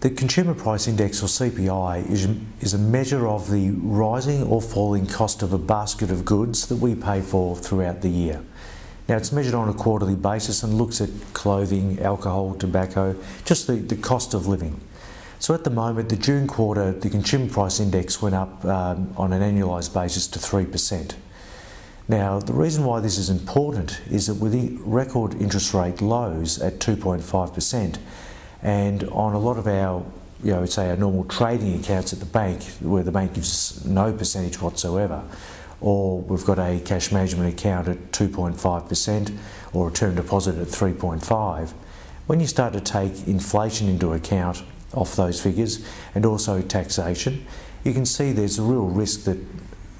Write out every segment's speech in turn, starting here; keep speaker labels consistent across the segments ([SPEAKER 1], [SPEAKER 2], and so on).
[SPEAKER 1] The Consumer Price Index, or CPI, is a measure of the rising or falling cost of a basket of goods that we pay for throughout the year. Now, it's measured on a quarterly basis and looks at clothing, alcohol, tobacco, just the cost of living. So at the moment, the June quarter, the Consumer Price Index went up on an annualised basis to 3%. Now, the reason why this is important is that with the record interest rate lows at 2.5%, and on a lot of our, say our normal trading accounts at the bank, where the bank gives us no percentage whatsoever, or we've got a cash management account at 2.5% or a term deposit at 3.5%, when you start to take inflation into account off those figures and also taxation, you can see there's a real risk that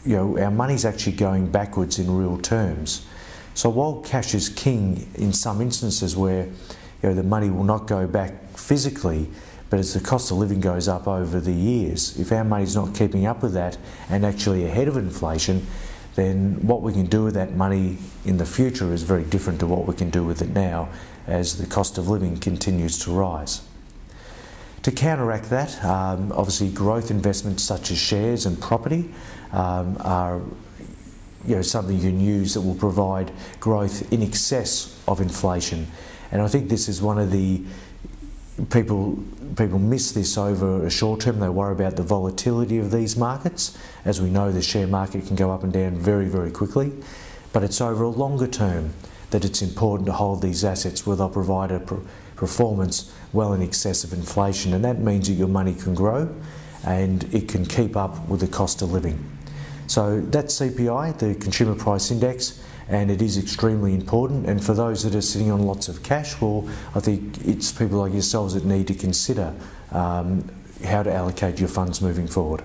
[SPEAKER 1] our money's actually going backwards in real terms. So while cash is king in some instances where the money will not go back physically, but as the cost of living goes up over the years, if our money's not keeping up with that and actually ahead of inflation, then what we can do with that money in the future is very different to what we can do with it now as the cost of living continues to rise. To counteract that, obviously growth investments such as shares and property are something you can use that will provide growth in excess of inflation. And I think this is one of the people miss this over a short term. They worry about the volatility of these markets. As we know, the share market can go up and down very, very quickly, but it's over a longer term that it's important to hold these assets where they'll provide a performance well in excess of inflation, and that means that your money can grow and it can keep up with the cost of living. So that's CPI, the Consumer Price Index, and it is extremely important. And for those that are sitting on lots of cash, well, I think it's people like yourselves that need to consider how to allocate your funds moving forward.